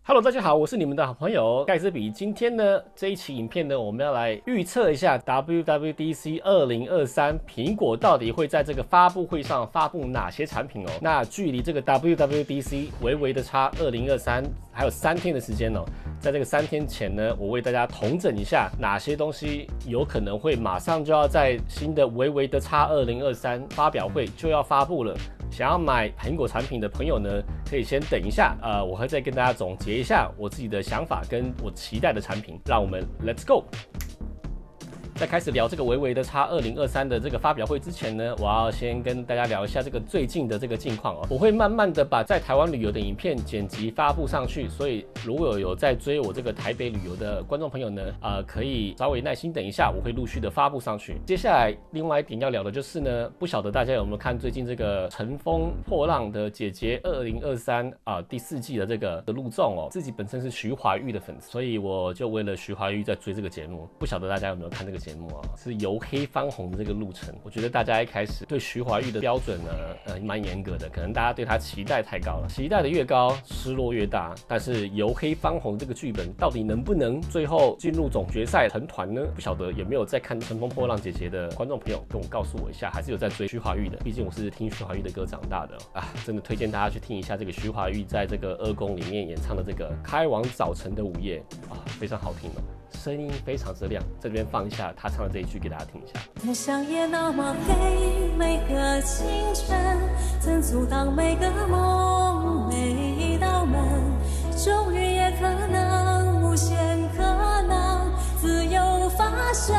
Hello，大家好，我是你们的好朋友盖茨比。今天呢，这一期影片呢，我们要来预测一下 WWDC 2023，苹果到底会在这个发布会上发布哪些产品哦？那距离这个 WWDC 微微的差2023还有3天的时间哦。在这个3天前呢，我为大家统整一下哪些东西有可能会马上就要在新的微微的差2023发表会就要发布了。想要买苹果产品的朋友呢，可以先等一下，我会再跟大家总结一下我自己的想法跟我期待的产品。让我们 Let's go。在开始聊这个微微的差2023的这个发表会之前呢，我要先跟大家聊一下这个最近的这个近况哦。我会慢慢的把在台湾旅游的影片剪辑发布上去，所以如果有在追我这个台北旅游的观众朋友呢，可以稍微耐心等一下，我会陆续的发布上去。接下来另外一点要聊的就是呢，不晓得大家有没有看最近这个乘风破浪的姐姐2023第4季的这个录综哦，自己本身是徐怀钰的粉丝，所以我就为了徐怀钰在追这个节目。不晓得大家有没有看这个节目？是由黑翻红的这个路程，我觉得大家一开始对徐怀钰的标准呢，蛮严格的，可能大家对他期待太高了，期待的越高，失落越大。但是由黑翻红这个剧本到底能不能最后进入总决赛成团呢？不晓得有没有在看《乘风破浪姐姐》的观众朋友跟我告诉我一下，还是有在追徐怀钰的？毕竟我是听徐怀钰的歌长大的真的推荐大家去听一下这个徐怀钰在这个二宫里面演唱的这个《开往早晨的午夜》非常好听哦。声音非常之亮，在这边放一下他唱的这一句给大家听一下。天上也那么黑，每个清晨曾阻挡每个梦，每一道门，终于也可能，无限可能，自由发生。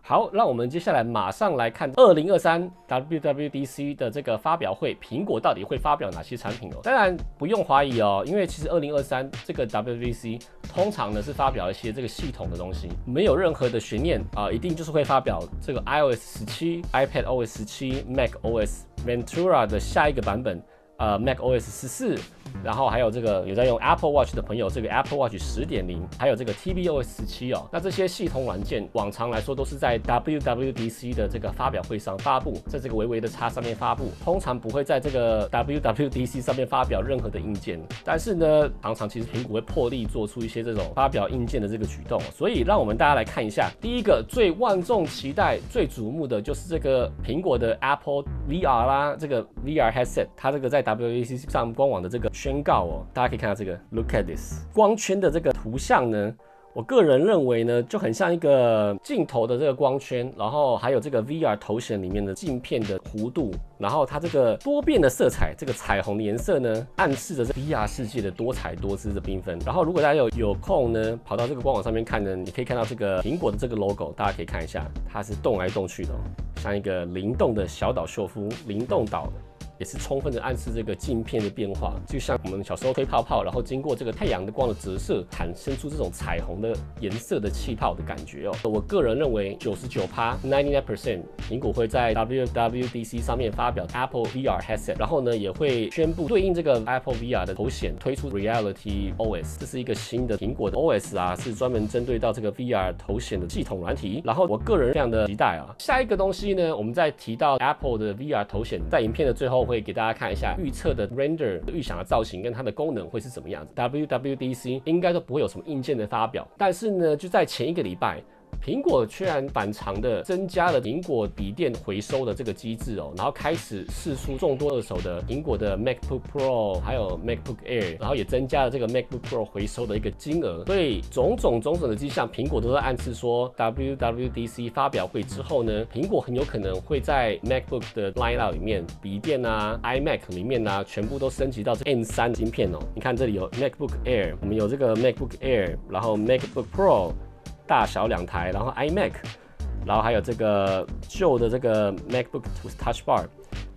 好，让我们接下来马上来看2023 WWDC 的这个发表会，苹果到底会发表哪些产品哦？当然不用怀疑哦，因为其实2023这个 WWDC 通常呢是发表一些这个系统的东西，没有任何的悬念一定就是会发表这个 iOS 17、iPadOS 17、macOS Ventura 的下一个版本，macOS 14。然后还有这个有在用 Apple Watch 的朋友，这个 Apple Watch 10.0，还有这个 tvOS 17哦。那这些系统软件，往常来说都是在 WWDC 的这个发表会上发布，在这个微微的叉上面发布，通常不会在这个 WWDC 上面发表任何的硬件。但是呢，常常其实苹果会破例做出一些这种发表硬件的这个举动，所以让我们大家来看一下，第一个最万众期待、最瞩目的就是这个苹果的 Apple VR 啦，这个 VR headset， 它这个在 WWDC 上官网的这个宣告哦，大家可以看到这个 Look at this 光圈的这个图像呢，我个人认为呢，就很像一个镜头的这个光圈，然后还有这个 VR 头显里面的镜片的弧度，然后它这个多变的色彩，这个彩虹的颜色呢，暗示着这 VR 世界的多彩多姿的缤纷。然后如果大家有空呢，跑到这个官网上面看呢，你可以看到这个苹果的这个 logo， 大家可以看一下，它是动来动去的像一个灵动的小岛秀夫，灵动岛。也是充分的暗示这个镜片的变化，就像我们小时候吹泡泡，然后经过这个太阳的光的折射，产生出这种彩虹的颜色的气泡的感觉哦。我个人认为99%、99%，苹果会在 WWDC 上面发表 Apple VR headset， 然后呢也会宣布对应这个 Apple VR 的头显推出 Reality OS， 这是一个新的苹果的 OS 是专门针对到这个 VR 头显的系统软体。然后我个人非常的期待下一个东西呢，我们在提到 Apple 的 VR 头显，在影片的最后会给大家看一下预测的 render 预想的造型跟它的功能会是什么样子。WWDC 应该都不会有什么硬件的发表，但是呢，就在前一个礼拜，苹果居然反常的增加了苹果笔电回收的这个机制然后开始释出众多二手的苹果的 MacBook Pro 还有 MacBook Air， 然后也增加了这个 MacBook Pro 回收的一个金额。所以种种的迹象，苹果都在暗示说 WWDC 发表会之后呢，苹果很有可能会在 MacBook 的 lineup 里面，笔电iMac 里面全部都升级到这 M3 晶片你看这里有 MacBook Air， 我们有这个 MacBook Air， 然后 MacBook Pro。大小2台，然后 iMac， 然后还有这个旧的这个 MacBook Touch Bar，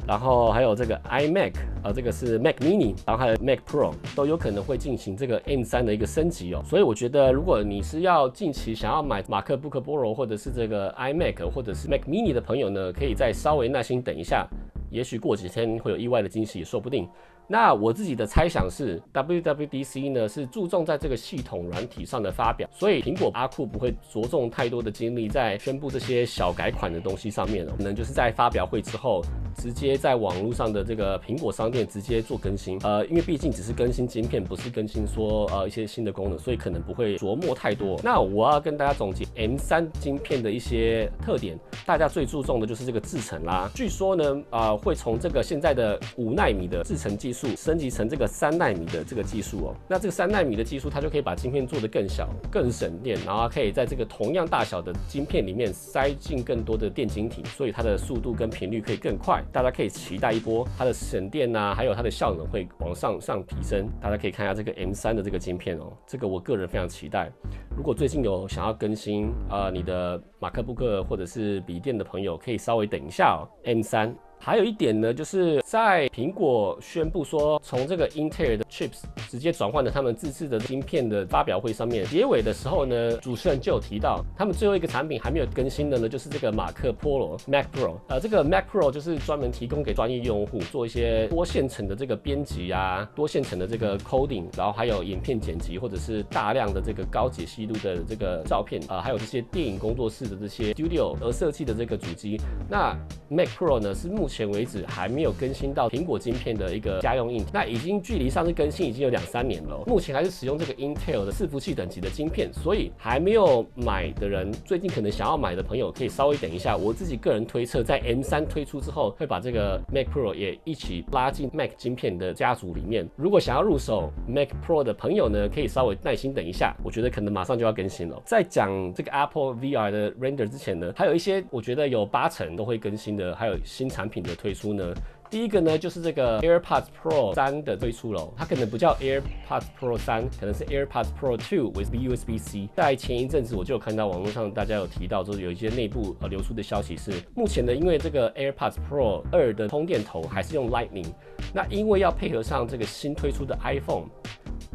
然后还有这个 iMac， 这个是 Mac Mini， 然后还有 Mac Pro， 都有可能会进行这个 M3 的一个升级所以我觉得，如果你是要近期想要买马克 Book Pro 或者是这个 iMac 或者是 Mac Mini 的朋友呢，可以再稍微耐心等一下，也许过几天会有意外的惊喜也说不定。那我自己的猜想是 ，WWDC 呢是注重在这个系统软体上的发表，所以苹果阿库不会着重太多的精力在宣布这些小改款的东西上面可能就是在发表会之后直接在网络上的这个苹果商店直接做更新。因为毕竟只是更新晶片，不是更新说一些新的功能，所以可能不会琢磨太多。那我要跟大家总结 M3 晶片的一些特点，大家最注重的就是这个制程啦。据说呢，会从这个现在的5奈米的制程技术升级成这个3奈米的这个技术哦。那这个3奈米的技术，它就可以把晶片做得更小、更省电，然后可以在这个同样大小的晶片里面塞进更多的电晶体，所以它的速度跟频率可以更快。大家可以期待一波它的省电啊，还有它的效能会往上提升。大家可以看一下这个 M3 的这个晶片哦，这个我个人非常期待。如果最近有想要更新你的马克布克或者是笔电的朋友，可以稍微等一下哦。M3。还有一点呢，就是在苹果宣布说从这个 Intel 的 chips 直接转换了他们自制的晶片的发表会上面，结尾的时候呢，主持人就有提到，他们最后一个产品还没有更新的呢，就是这个马克 Pro Mac Pro。这个 Mac Pro 就是专门提供给专业用户做一些多线程的这个编辑啊，多线程的这个 coding， 然后还有影片剪辑或者是大量的这个高解析度的这个照片还有这些电影工作室的这些 Studio 而设计的这个主机。那 Mac Pro 呢是目前为止还没有更新到苹果晶片的一个家用硬体，那已经距离上次更新已经有2-3年了，目前还是使用这个 Intel 的伺服器等级的晶片，所以还没有买的人，最近可能想要买的朋友可以稍微等一下。我自己个人推测，在 M3 推出之后，会把这个 Mac Pro 也一起拉进 Mac 晶片的家族里面。如果想要入手 Mac Pro 的朋友呢，可以稍微耐心等一下，我觉得可能马上就要更新了。在讲这个 Apple VR 的 render 之前呢，还有一些我觉得有80%都会更新的，还有新产品的推出呢。第一个呢，就是这个 AirPods Pro 3的推出了，它可能不叫 AirPods Pro 3，可能是 AirPods Pro 2 with USB-C。在前一阵子我就有看到网络上大家有提到，就是有一些内部流出的消息是，目前呢，因为这个 AirPods Pro 2的充电头还是用 Lightning， 那因为要配合上这个新推出的 iPhone。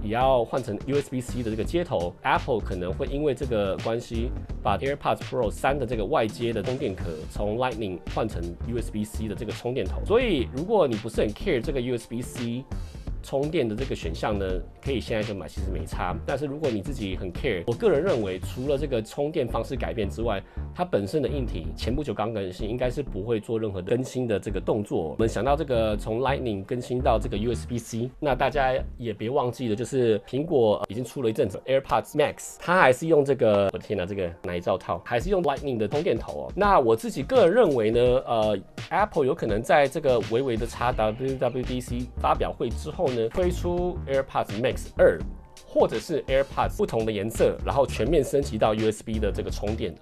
也要换成 USB-C 的这个接头 ，Apple 可能会因为这个关系，把 AirPods Pro 3的这个外接的充电壳从 Lightning 换成 USB-C 的这个充电头。所以，如果你不是很 care 这个 USB-C 充电的这个选项呢，可以现在就买，其实没差。但是如果你自己很 care， 我个人认为，除了这个充电方式改变之外，它本身的硬体前不久刚更新，应该是不会做任何的更新的这个动作。我们想到这个从 Lightning 更新到这个 USB-C， 那大家也别忘记了，就是苹果已经出了一阵子 AirPods Max， 它还是用这个，我的天哪，这个哪一罩套，还是用 Lightning 的充电头哦。那我自己个人认为呢，Apple 有可能在这个微微的WWDC 发表会之后呢，推出 AirPods Max 2，或者是 AirPods 不同的颜色，然后全面升级到 USB 的这个充电。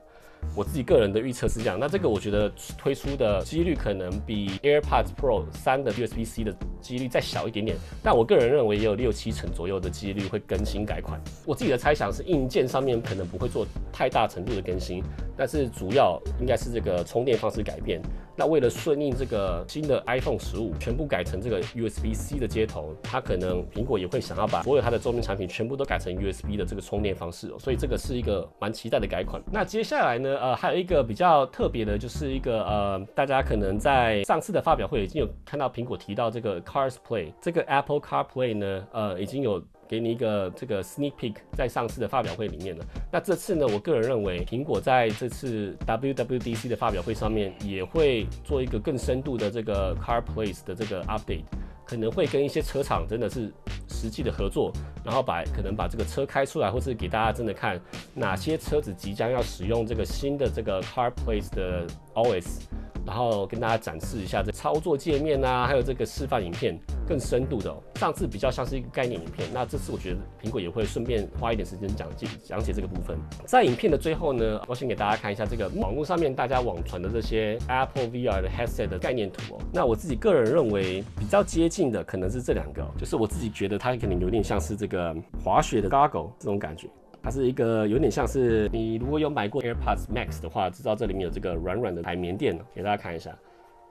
我自己个人的预测是这样，那这个我觉得推出的几率可能比 AirPods Pro 3的 USB-C 的几率再小一点点，但我个人认为也有6-7成左右的几率会更新改款。我自己的猜想是硬件上面可能不会做太大程度的更新，但是主要应该是这个充电方式改变。那为了顺应这个新的 iPhone 15全部改成这个 USB-C 的接头，它可能苹果也会想要把所有它的周边产品全部都改成 USB 的这个充电方式哦，所以这个是一个蛮期待的改款。那接下来呢，还有一个比较特别的，就是一个大家可能在上次的发表会已经有看到苹果提到这个 CarPlay， 这个 Apple CarPlay 呢，已经有给你一个这个 sneak peek 在上次的发表会里面了。那这次呢，我个人认为苹果在这次 WWDC 的发表会上面也会做一个更深度的这个 CarPlay 的这个 update， 可能会跟一些车厂真的是实际的合作，然后可能把这个车开出来，或是给大家真的看哪些车子即将要使用这个新的这个 CarPlay 的 OS。然后跟大家展示一下这操作界面啊，还有这个示范影片，更深度的哦。上次比较像是一个概念影片，那这次我觉得苹果也会顺便花一点时间讲解这个部分。在影片的最后呢，我先给大家看一下这个网络上面大家网传的这些 Apple VR 的 headset 的概念图哦。那我自己个人认为比较接近的可能是这两个哦，就是我自己觉得它可能有点像是这个滑雪的 goggle 这种感觉。它是一个有点像是你如果有买过 AirPods Max 的话，知道这里面有这个软软的海绵垫，给大家看一下。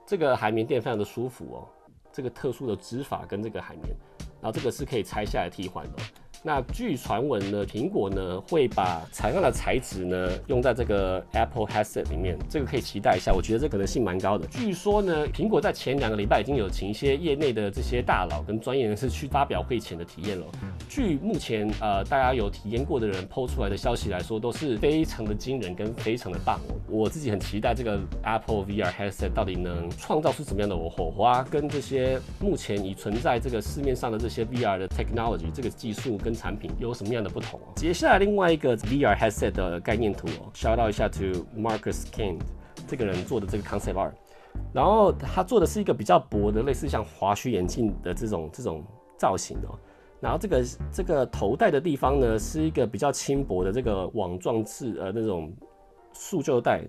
这个海绵垫非常的舒服哦，这个特殊的织法跟这个海绵，然后这个是可以拆下来替换的哦。那据传闻呢，苹果呢会把采样的材质呢用在这个 Apple Headset 里面，这个可以期待一下，我觉得这可能性蛮高的。据说呢，苹果在前2个礼拜已经有请一些业内的这些大佬跟专业人士去发表会前的体验了。据目前大家有体验过的人抛出来的消息来说，都是非常的惊人跟非常的棒哦。我自己很期待这个 Apple VR headset 到底能创造出怎么样的火花，跟这些目前已存在这个市面上的这些 VR 的 technology 这个技术跟产品有什么样的不同。接下来另外一个 VR headset 的概念图哦 ，shout out 一下 to Marcus King 这个人做的这个 concept art。然后他做的是一个比较薄的，类似像滑雪眼镜的这种造型哦。然后这个头戴的地方呢，是一个比较轻薄的这个网状那种塑胶带。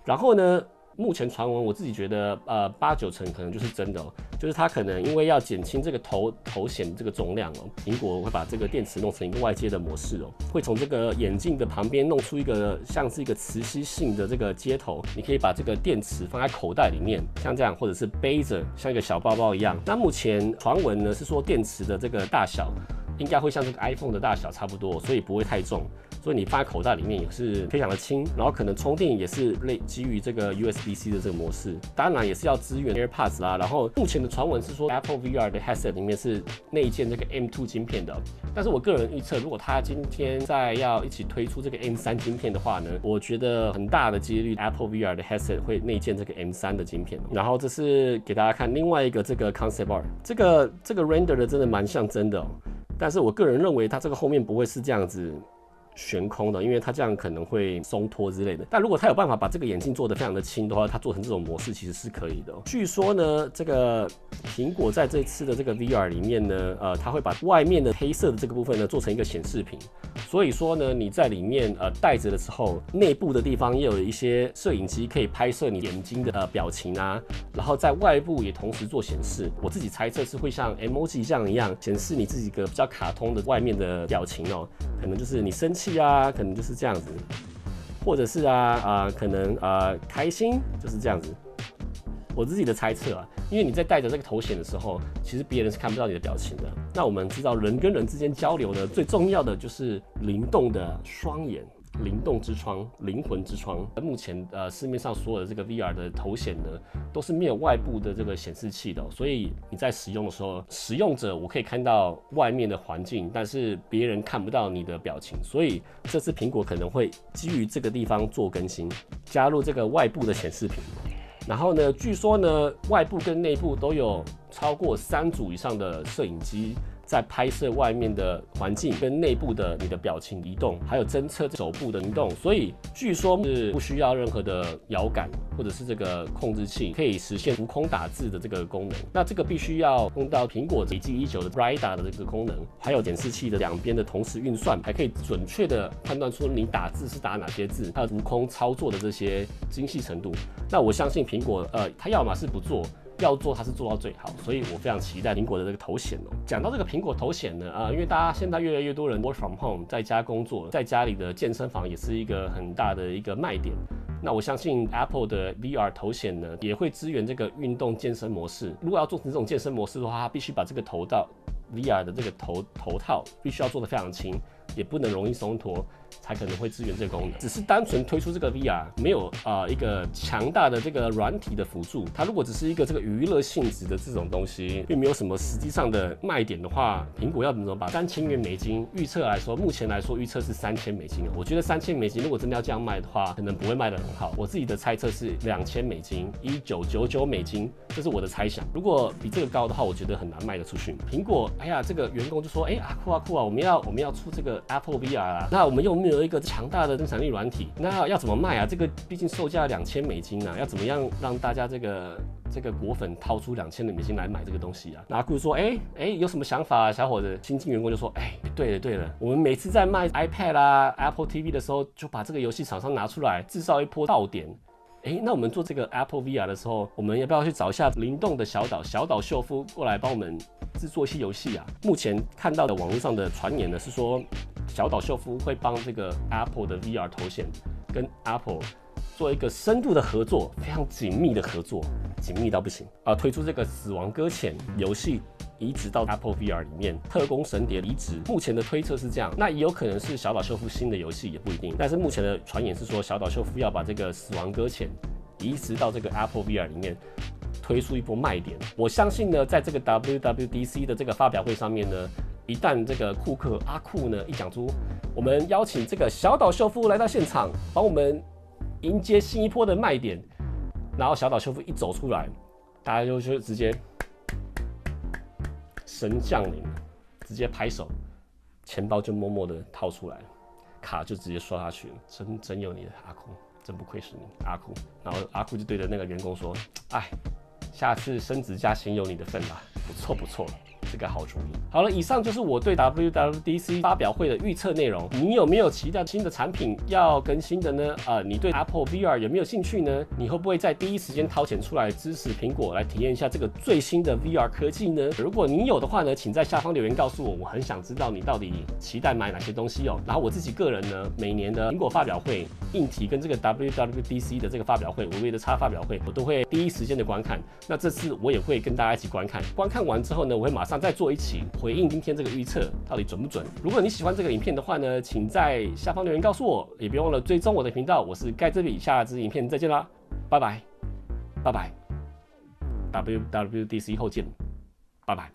然后呢，目前传闻我自己觉得8-9成可能就是真的哦，就是它可能因为要减轻这个头显这个重量哦，苹果会把这个电池弄成一个外接的模式哦，会从这个眼镜的旁边弄出一个像是一个磁吸性的这个接头，你可以把这个电池放在口袋里面，像这样，或者是背着像一个小包包一样。那目前传闻呢是说电池的这个大小应该会像这个 iPhone 的大小差不多，所以不会太重。所以你放在口袋里面也是非常的轻，然后可能充电也是基于这个 USB-C 的这个模式，当然也是要支援 AirPods 啦。然后目前的传闻是说 Apple VR 的 headset 里面是内建这个 M2 晶片的，但是我个人预测，如果它今天再要一起推出这个 M3 晶片的话呢，我觉得很大的几率 Apple VR 的 headset 会内建这个 M3 的晶片。然后这是给大家看另外一个这个 concept art， 这个 render 的真的蛮像真的哦，但是我个人认为它这个后面不会是这样子悬空的，因为它这样可能会松脱之类的。但如果它有办法把这个眼镜做得非常的轻的话，它做成这种模式其实是可以的哦。据说呢，这个苹果在这次的这个 VR 里面呢，它会把外面的黑色的这个部分呢做成一个显示屏，所以说呢，你在里面戴着的时候，内部的地方也有一些摄影机可以拍摄你眼睛的表情啊，然后在外部也同时做显示。我自己猜测是会像 emoji 这样一样显示你自己一个比较卡通的外面的表情哦，可能就是你生气啊，可能就是这样子，或者是可能开心就是这样子。我自己的猜测啊，因为你在戴着这个头显的时候，其实别人是看不到你的表情的。那我们知道人跟人之间交流呢，最重要的就是灵动的双眼。灵动之窗，灵魂之窗。目前市面上所有的这个 VR 的头显呢，都是没有外部的这个显示器的所以你在使用的时候，使用者我可以看到外面的环境，但是别人看不到你的表情。所以这次苹果可能会基于这个地方做更新，加入这个外部的显示屏。然后呢，据说呢，外部跟内部都有超过3组以上的摄影机在拍摄外面的环境跟内部的你的表情移动，还有侦测手部的移动，所以据说是不需要任何的摇杆或者是这个控制器，可以实现浮空打字的这个功能。那这个必须要用到苹果累计已久的 Radar 的这个功能，还有显示器的两边的同时运算，还可以准确的判断出你打字是打哪些字，它的浮空操作的这些精细程度。那我相信苹果它要么是不做，要做它是做到最好，所以我非常期待苹果的这个头显哦。讲到这个苹果头显呢，因为大家现在越来越多人 work from home， 在家工作，在家里的健身房也是一个很大的一个卖点。那我相信 Apple 的 VR 头显呢，也会支援这个运动健身模式。如果要做成这种健身模式的话，它必须把这个头到 VR 的这个头套必须要做得非常轻，也不能容易松脱，才可能会支援这个功能。只是单纯推出这个 VR， 没有一个强大的这个软体的辅助。它如果只是一个这个娱乐性质的这种东西，并没有什么实际上的卖点的话，苹果要怎么把$3000预测来说，目前来说预测是$3000我觉得$3000如果真的要这样卖的话，可能不会卖得很好。我自己的猜测是$2000，$1999，这是我的猜想。如果比这个高的话，我觉得很难卖得出去。苹果，哎呀，这个员工就说，酷啊，我们要出这个 Apple VR 啊，那我们又没有一个强大的生产力软体，那要怎么卖啊？这个毕竟售价$2000啊，要怎么样让大家这个果粉掏出$2000来买这个东西啊？那顾说，有什么想法啊，小伙子？新进员工就说，对了，我们每次在卖 iPad 啦、Apple TV 的时候，就把这个游戏厂商拿出来制造一波爆点。那我们做这个 Apple VR 的时候，我们要不要去找一下灵动的小岛秀夫过来帮我们制作一些游戏啊？目前看到的网络上的传言呢是说，小岛秀夫会帮这个 Apple 的 VR 头显跟 Apple 做一个深度的合作，非常紧密的合作，紧密到不行推出这个死亡搁浅游戏。移植到 Apple VR 里面，特工神谍移植，目前的推测是这样，那也有可能是小岛秀夫新的游戏，也不一定。但是目前的传言是说，小岛秀夫要把这个死亡搁浅移植到这个 Apple VR 里面，推出一波卖点。我相信呢，在这个 WWDC 的这个发表会上面呢一旦这个库克阿库呢一讲出，我们邀请这个小岛秀夫来到现场，帮我们迎接新一波的卖点。然后小岛秀夫一走出来，大家就直接神降临，直接拍手，钱包就默默的掏出来了，卡就直接刷下去了。真有你的阿库，真不愧是你阿库。然后阿库就对着那个员工说：“哎，下次升职加薪有你的份啦，不错不错。”这个好主意。好了，以上就是我对 WWDC 发表会的预测内容。你有没有期待新的产品要更新的呢？你对 Apple VR 有没有兴趣呢？你会不会在第一时间掏钱出来支持苹果，来体验一下这个最新的 VR 科技呢？如果你有的话呢，请在下方留言告诉我，我很想知道你到底期待买哪些东西哦。然后我自己个人呢，每年的苹果发表会、硬体跟这个 WWDC 的这个发表会、微微的叉发表会，我都会第一时间的观看。那这次我也会跟大家一起观看。观看完之后呢，我会马上再做一期回应今天这个预测到底准不准。如果你喜欢这个影片的话呢，请在下方留言告诉我，也别忘了追踪我的频道。我是盖这里，下支影片再见啦，拜拜，拜拜 ，WWDC 后见，拜拜，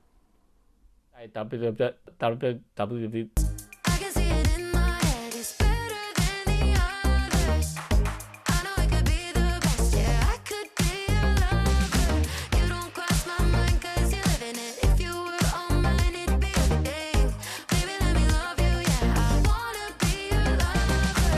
在 WWW